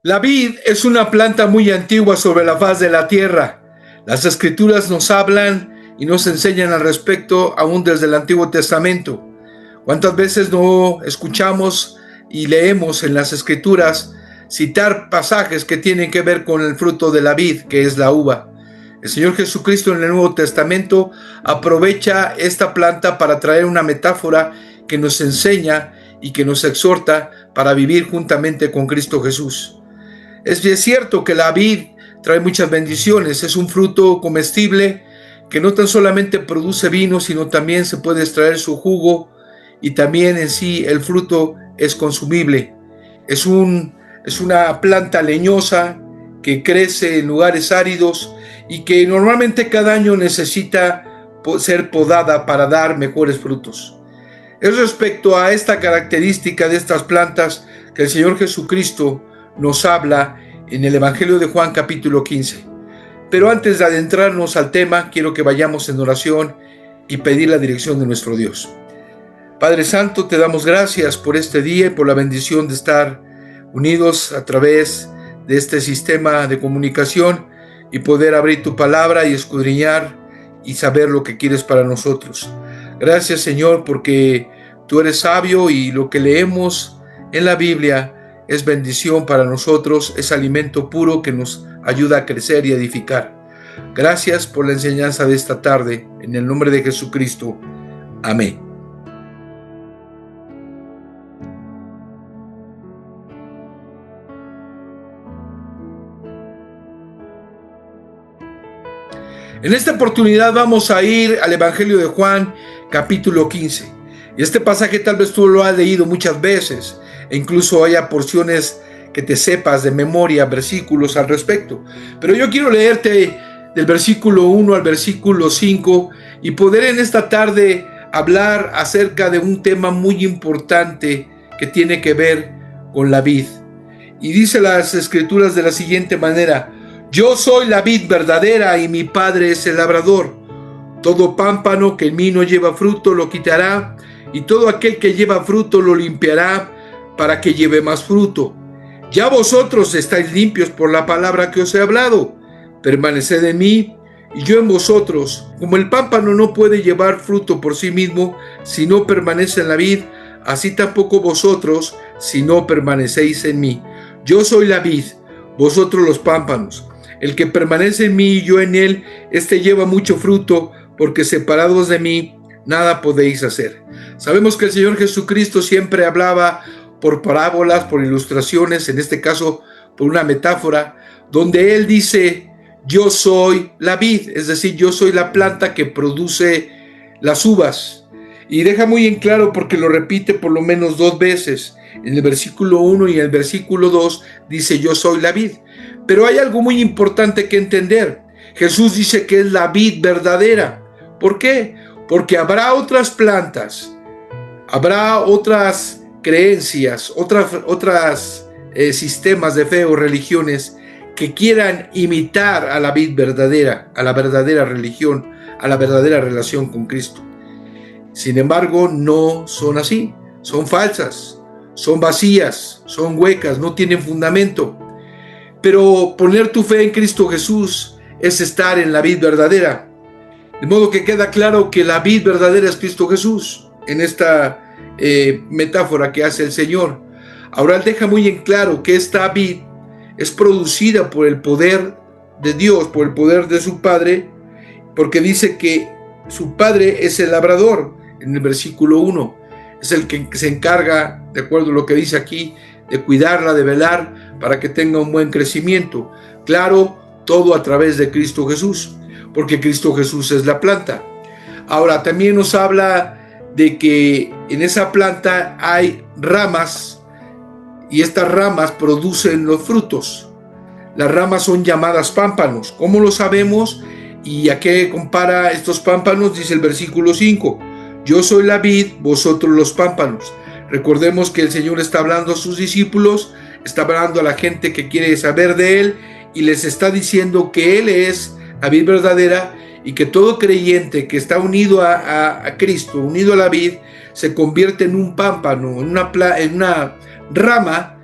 La vid es una planta muy antigua sobre la faz de la tierra. Las escrituras nos hablan y nos enseñan al respecto aún desde el Antiguo Testamento. ¿Cuántas veces no escuchamos y leemos en las escrituras citar pasajes que tienen que ver con el fruto de la vid, que es la uva? El Señor Jesucristo en el Nuevo Testamento aprovecha esta planta para traer una metáfora que nos enseña y que nos exhorta para vivir juntamente con Cristo Jesús. Es cierto que la vid trae muchas bendiciones, es un fruto comestible que no tan solamente produce vino, sino también se puede extraer su jugo y también en sí el fruto es consumible. Es una planta leñosa que crece en lugares áridos y que normalmente cada año necesita ser podada para dar mejores frutos. Es respecto a esta característica de estas plantas que el Señor Jesucristo nos habla en el Evangelio de Juan capítulo 15. Pero antes de adentrarnos al tema, quiero que vayamos en oración y pedir la dirección de nuestro Dios. Padre Santo, te damos gracias por este día y por la bendición de estar unidos a través de este sistema de comunicación y poder abrir tu palabra y escudriñar y saber lo que quieres para nosotros. Gracias, Señor, porque tú eres sabio y lo que leemos en la Biblia es bendición para nosotros, es alimento puro que nos ayuda a crecer y edificar. Gracias por la enseñanza de esta tarde, en el nombre de Jesucristo. Amén. En esta oportunidad vamos a ir al Evangelio de Juan, capítulo 15. Y este pasaje tal vez tú lo has leído muchas veces, e incluso haya porciones que te sepas de memoria, versículos al respecto. Pero yo quiero leerte del versículo 1 al versículo 5 y poder en esta tarde hablar acerca de un tema muy importante que tiene que ver con la vid. Y dice las escrituras de la siguiente manera: yo soy la vid verdadera y mi Padre es el labrador. Todo pámpano que en mí no lleva fruto lo quitará, y todo aquel que lleva fruto lo limpiará para que lleve más fruto. Ya vosotros estáis limpios por la palabra que os he hablado. Permaneced en mí y yo en vosotros. Como el pámpano no puede llevar fruto por sí mismo si no permanece en la vid, así tampoco vosotros si no permanecéis en mí. Yo soy la vid, vosotros los pámpanos. El que permanece en mí y yo en él, este lleva mucho fruto, porque separados de mí nada podéis hacer. Sabemos que el Señor Jesucristo siempre hablaba por parábolas, por ilustraciones, en este caso por una metáfora, donde Él dice: yo soy la vid, es decir, yo soy la planta que produce las uvas. Y deja muy en claro, porque lo repite por lo menos 2 veces. En el versículo 1 y en el versículo 2 dice: yo soy la vid. Pero hay algo muy importante que entender. Jesús dice que es la vid verdadera. ¿Por qué? Porque habrá otras plantas, habrá otras creencias, otras sistemas de fe o religiones que quieran imitar a la vid verdadera, a la verdadera religión, a la verdadera relación con Cristo. Sin embargo, no son así, son falsas, son vacías, son huecas, no tienen fundamento. Pero poner tu fe en Cristo Jesús es estar en la vid verdadera. De modo que queda claro que la vid verdadera es Cristo Jesús, en esta metáfora que hace el Señor. Ahora Él deja muy en claro que esta vid es producida por el poder de Dios, por el poder de su Padre, porque dice que su Padre es el labrador, en el versículo 1. Es el que se encarga, de acuerdo a lo que dice aquí, de cuidarla, de velar, para que tenga un buen crecimiento. Claro, todo a través de Cristo Jesús, porque Cristo Jesús es la planta. Ahora, también nos habla de que en esa planta hay ramas, y estas ramas producen los frutos. Las ramas son llamadas pámpanos. ¿Cómo lo sabemos? ¿Y a qué compara estos pámpanos? Dice el versículo 5: yo soy la vid, vosotros los pámpanos. Recordemos que el Señor está hablando a sus discípulos, está hablando a la gente que quiere saber de Él, y les está diciendo que Él es la vid verdadera, y que todo creyente que está unido a Cristo, unido a la vid, se convierte en un pámpano, en una rama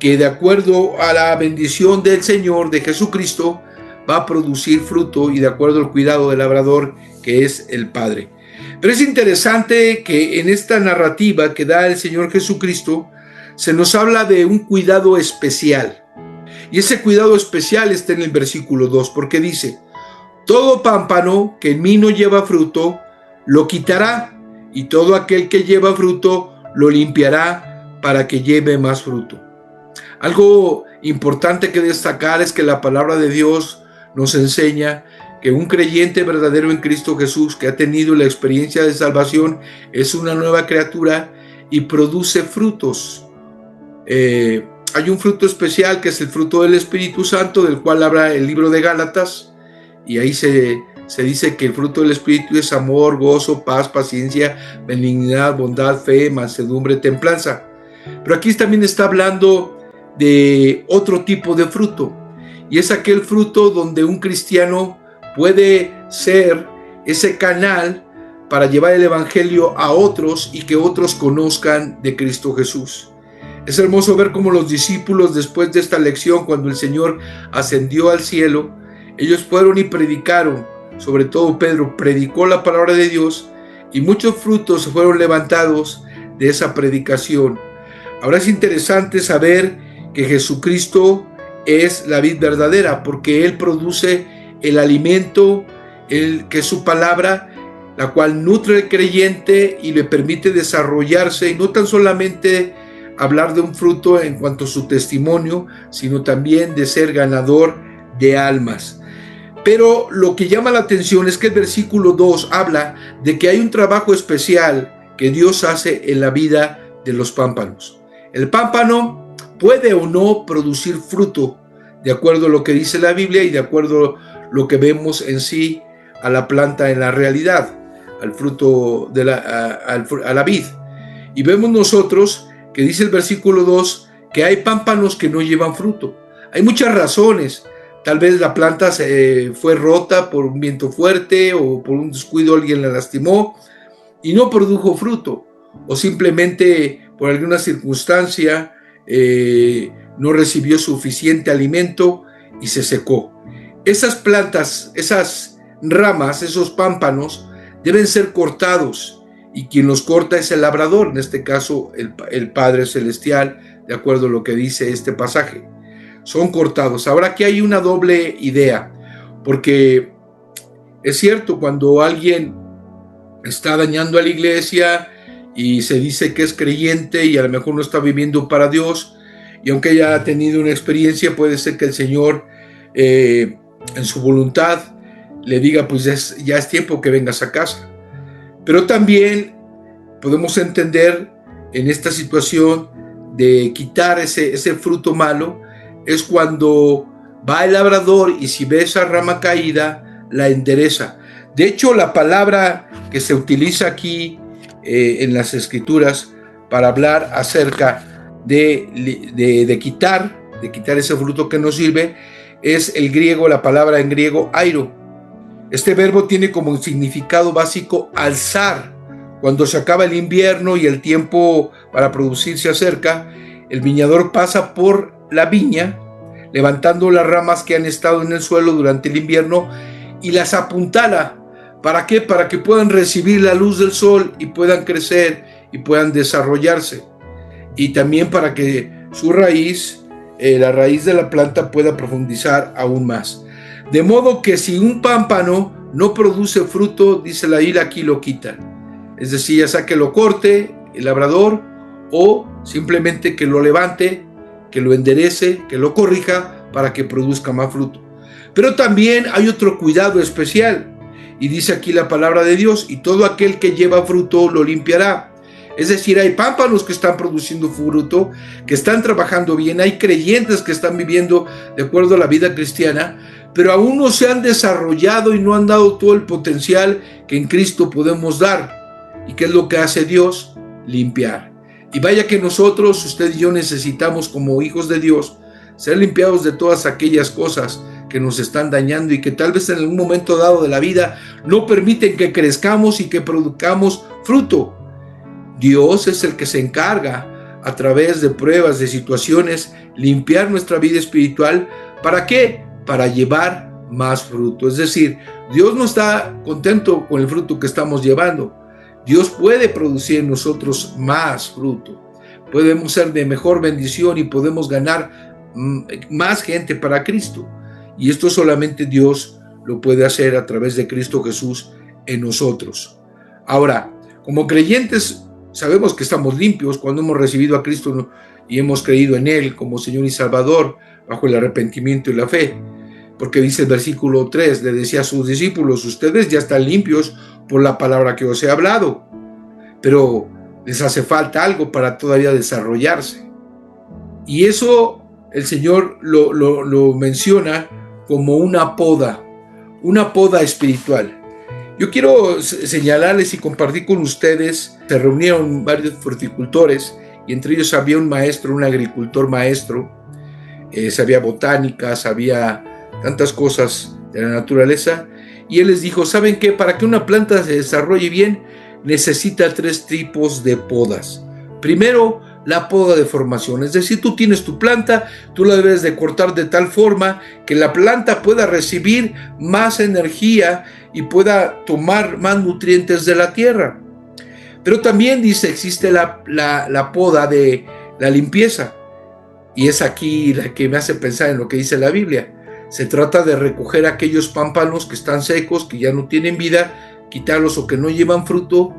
que de acuerdo a la bendición del Señor, de Jesucristo, va a producir fruto y de acuerdo al cuidado del labrador, que es el Padre. Pero es interesante que en esta narrativa que da el Señor Jesucristo, se nos habla de un cuidado especial. Y ese cuidado especial está en el versículo 2, porque dice: todo pámpano que en mí no lleva fruto, lo quitará, y todo aquel que lleva fruto, lo limpiará para que lleve más fruto. Algo importante que destacar es que la palabra de Dios nos enseña que un creyente verdadero en Cristo Jesús, que ha tenido la experiencia de salvación, es una nueva criatura y produce frutos. Hay un fruto especial que es el fruto del Espíritu Santo, del cual habla el libro de Gálatas, y ahí se dice que el fruto del Espíritu es amor, gozo, paz, paciencia, benignidad, bondad, fe, mansedumbre, templanza. Pero aquí también está hablando de otro tipo de fruto, y es aquel fruto donde un cristiano puede ser ese canal para llevar el evangelio a otros y que otros conozcan de Cristo Jesús. Es hermoso ver cómo los discípulos, después de esta lección, cuando el Señor ascendió al cielo, ellos fueron y predicaron. Sobre todo Pedro predicó la palabra de Dios y muchos frutos fueron levantados de esa predicación. Ahora es interesante saber que Jesucristo es la vid verdadera, porque Él produce el alimento, que es su palabra, la cual nutre al creyente y le permite desarrollarse, y no tan solamente hablar de un fruto en cuanto a su testimonio, sino también de ser ganador de almas. Pero lo que llama la atención es que el versículo 2 habla de que hay un trabajo especial que Dios hace en la vida de los pámpanos. El pámpano puede o no producir fruto, de acuerdo a lo que dice la Biblia y de acuerdo a lo que vemos en sí a la planta en la realidad, al fruto de a la vid. Y vemos nosotros que dice el versículo 2 que hay pámpanos que no llevan fruto. Hay muchas razones. Tal vez la planta fue rota por un viento fuerte o por un descuido alguien la lastimó y no produjo fruto, o simplemente por alguna circunstancia no recibió suficiente alimento y se secó. Esas plantas, esas ramas, esos pámpanos deben ser cortados, y quien los corta es el labrador, en este caso el Padre Celestial, de acuerdo a lo que dice este pasaje. Son cortados. Ahora, aquí hay una doble idea, porque es cierto, cuando alguien está dañando a la iglesia y se dice que es creyente y a lo mejor no está viviendo para Dios, y aunque haya tenido una experiencia, puede ser que el Señor en su voluntad le diga, pues ya es tiempo que vengas a casa. Pero también podemos entender en esta situación de quitar ese fruto malo, es cuando va el labrador y si ve esa rama caída, la endereza. De hecho, la palabra que se utiliza aquí en las Escrituras para hablar acerca de quitar ese fruto que no sirve, es el griego, la palabra en griego airo. Este verbo tiene como significado básico alzar. Cuando se acaba el invierno y el tiempo para producir se acerca, el viñador pasa por la viña, levantando las ramas que han estado en el suelo durante el invierno y las apuntala. ¿Para qué? Para que puedan recibir la luz del sol y puedan crecer y puedan desarrollarse. Y también para que su raíz, la raíz de la planta, pueda profundizar aún más. De modo que si un pámpano no produce fruto, dice la Biblia, aquí lo quitan. Es decir, ya sea que lo corte el labrador o simplemente que lo levante, que lo enderece, que lo corrija para que produzca más fruto. Pero también hay otro cuidado especial, y dice aquí la palabra de Dios: y todo aquel que lleva fruto lo limpiará. Es decir, hay pámpanos que están produciendo fruto, que están trabajando bien, hay creyentes que están viviendo de acuerdo a la vida cristiana, pero aún no se han desarrollado y no han dado todo el potencial que en Cristo podemos dar. ¿Y qué es lo que hace Dios? Limpiar. Y vaya que nosotros, usted y yo, necesitamos como hijos de Dios ser limpiados de todas aquellas cosas que nos están dañando y que tal vez en algún momento dado de la vida no permiten que crezcamos y que produzcamos fruto. Dios es el que se encarga a través de pruebas, de situaciones, limpiar nuestra vida espiritual. ¿Para qué? Para llevar más fruto. Es decir, Dios no está contento con el fruto que estamos llevando. Dios puede producir en nosotros más fruto. Podemos ser de mejor bendición y podemos ganar más gente para Cristo. Y esto solamente Dios lo puede hacer a través de Cristo Jesús en nosotros. Ahora, como creyentes, sabemos que estamos limpios cuando hemos recibido a Cristo y hemos creído en Él como Señor y Salvador bajo el arrepentimiento y la fe. Porque dice el versículo 3, le decía a sus discípulos: ustedes ya están limpios por la palabra que os he hablado, pero les hace falta algo para todavía desarrollarse. Y eso el Señor lo menciona como una poda espiritual. Yo quiero señalarles y compartir con ustedes, se reunieron varios fruticultores y entre ellos había un maestro, un agricultor maestro, sabía botánica, sabía tantas cosas de la naturaleza, y él les dijo: ¿saben qué? Para que una planta se desarrolle bien, necesita 3 tipos de podas. Primero, la poda de formación, es decir, tú tienes tu planta, tú la debes de cortar de tal forma que la planta pueda recibir más energía y pueda tomar más nutrientes de la tierra. Pero también dice, existe la poda de la limpieza, y es aquí la que me hace pensar en lo que dice la Biblia. Se trata de recoger aquellos pámpanos que están secos, que ya no tienen vida, quitarlos o que no llevan fruto,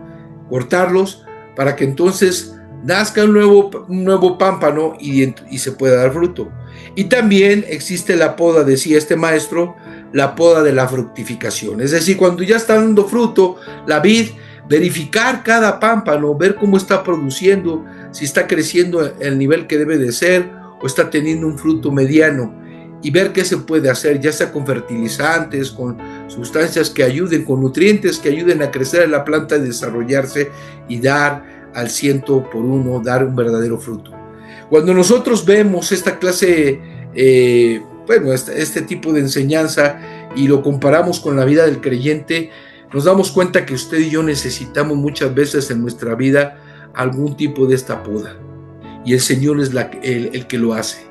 cortarlos, para que entonces nazca un nuevo pámpano y se pueda dar fruto. Y también existe la poda, decía este maestro, la poda de la fructificación. Es decir, cuando ya está dando fruto la vid, verificar cada pámpano, ver cómo está produciendo, si está creciendo el nivel que debe de ser o está teniendo un fruto mediano, y ver qué se puede hacer, ya sea con fertilizantes, con sustancias que ayuden, con nutrientes que ayuden a crecer en la planta y desarrollarse y dar al 100%, dar un verdadero fruto. Cuando nosotros vemos esta clase, este tipo de enseñanza y lo comparamos con la vida del creyente, nos damos cuenta que usted y yo necesitamos muchas veces en nuestra vida algún tipo de esta poda, y el Señor es el que lo hace.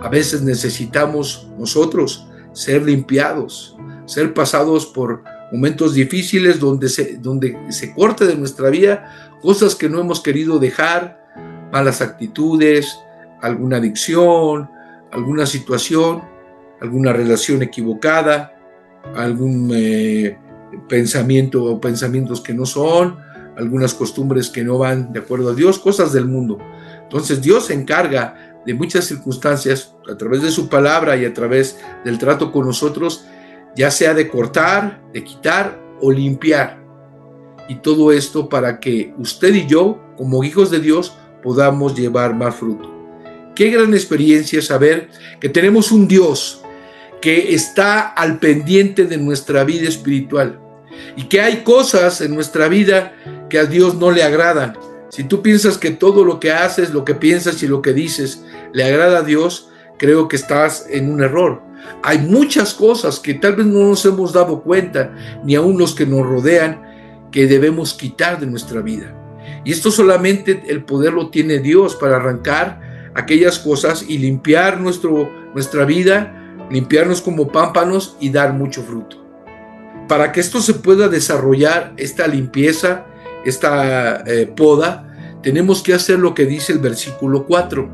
A veces necesitamos nosotros ser limpiados, ser pasados por momentos difíciles donde se corte de nuestra vida cosas que no hemos querido dejar, malas actitudes, alguna adicción, alguna situación, alguna relación equivocada, algún pensamiento o pensamientos que no son, algunas costumbres que no van de acuerdo a Dios, cosas del mundo. Entonces Dios se encarga de muchas circunstancias a través de su palabra y a través del trato con nosotros, ya sea de cortar, de quitar o limpiar. Y todo esto para que usted y yo, como hijos de Dios, podamos llevar más fruto. Qué gran experiencia saber que tenemos un Dios que está al pendiente de nuestra vida espiritual y que hay cosas en nuestra vida que a Dios no le agradan. Si tú piensas que todo lo que haces, lo que piensas y lo que dices le agrada a Dios, creo que estás en un error. Hay muchas cosas que tal vez no nos hemos dado cuenta, ni aún los que nos rodean, que debemos quitar de nuestra vida. Y esto solamente el poder lo tiene Dios para arrancar aquellas cosas y limpiar nuestra vida, limpiarnos como pámpanos y dar mucho fruto. Para que esto se pueda desarrollar, esta limpieza, esta poda, tenemos que hacer lo que dice el versículo 4: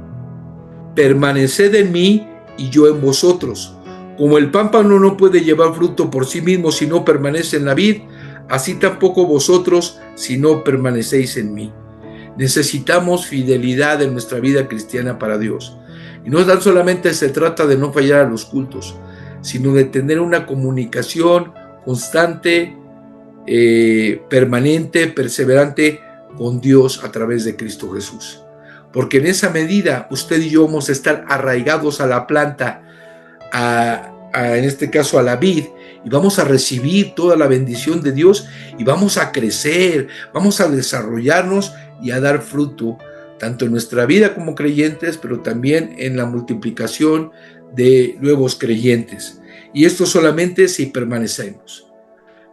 permaneced en mí y yo en vosotros. Como el pámpano no puede llevar fruto por sí mismo si no permanece en la vid, así tampoco vosotros si no permanecéis en mí. Necesitamos fidelidad en nuestra vida cristiana para Dios. Y no tan solamente se trata de no fallar a los cultos, sino de tener una comunicación constante, permanente, perseverante con Dios a través de Cristo Jesús. Porque en esa medida usted y yo vamos a estar arraigados a la planta, en este caso a la vid, y vamos a recibir toda la bendición de Dios y vamos a crecer, vamos a desarrollarnos y a dar fruto, tanto en nuestra vida como creyentes, pero también en la multiplicación de nuevos creyentes. Y esto solamente si permanecemos.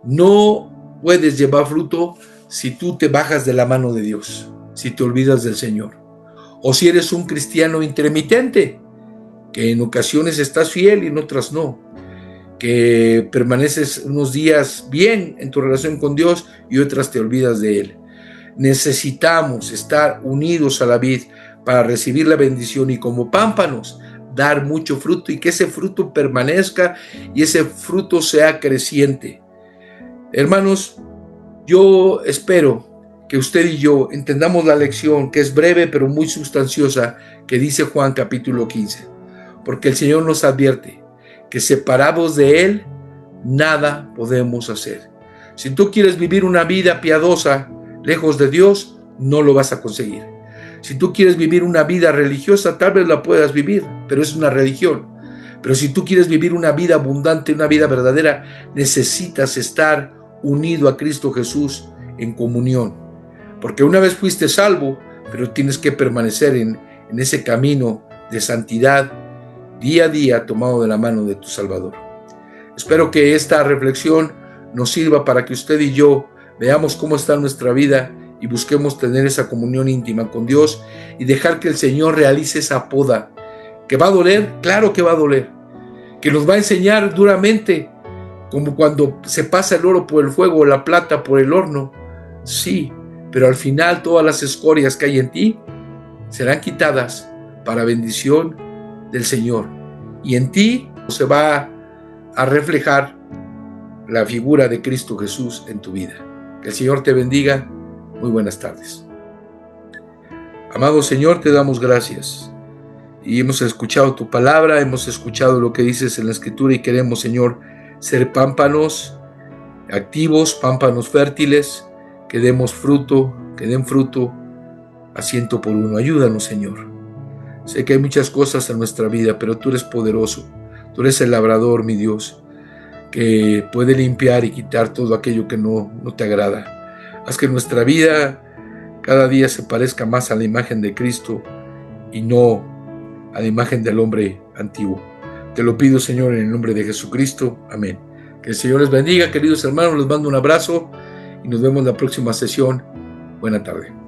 No puedes llevar fruto si tú te bajas de la mano de Dios, si te olvidas del Señor. o si eres un cristiano intermitente, que en ocasiones estás fiel y en otras no, que permaneces unos días bien en tu relación con Dios y otras te olvidas de Él. Necesitamos estar unidos a la vid para recibir la bendición y como pámpanos dar mucho fruto y que ese fruto permanezca y ese fruto sea creciente. Hermanos, yo espero que usted y yo entendamos la lección, que es breve pero muy sustanciosa, que dice Juan capítulo 15, porque el Señor nos advierte que separados de Él nada podemos hacer. Si tú quieres vivir una vida piadosa lejos de Dios, no lo vas a conseguir. Si tú quieres vivir una vida religiosa, tal vez la puedas vivir, pero es una religión. Pero si tú quieres vivir una vida abundante, una vida verdadera, necesitas estar unido a Cristo Jesús en comunión. Porque una vez fuiste salvo, pero tienes que permanecer en ese camino de santidad día a día tomado de la mano de tu Salvador. Espero que esta reflexión nos sirva para que usted y yo veamos cómo está nuestra vida y busquemos tener esa comunión íntima con Dios y dejar que el Señor realice esa poda. ¿Que va a doler? Claro que va a doler. ¿Que nos va a enseñar duramente, como cuando se pasa el oro por el fuego o la plata por el horno? Sí, pero al final todas las escorias que hay en ti serán quitadas para bendición del Señor. Y en ti se va a reflejar la figura de Cristo Jesús en tu vida. Que el Señor te bendiga. Muy buenas tardes. Amado Señor, te damos gracias. Y hemos escuchado tu palabra, hemos escuchado lo que dices en la Escritura y queremos, Señor, ser pámpanos activos, pámpanos fértiles, que demos fruto, que den fruto a 100 por 1. Ayúdanos, Señor. Sé que hay muchas cosas en nuestra vida, pero tú eres poderoso. Tú eres el labrador, mi Dios, que puede limpiar y quitar todo aquello que no te agrada. Haz que nuestra vida cada día se parezca más a la imagen de Cristo y no a la imagen del hombre antiguo. Te lo pido, Señor, en el nombre de Jesucristo. Amén. Que el Señor les bendiga, queridos hermanos. Les mando un abrazo y nos vemos en la próxima sesión. Buena tarde.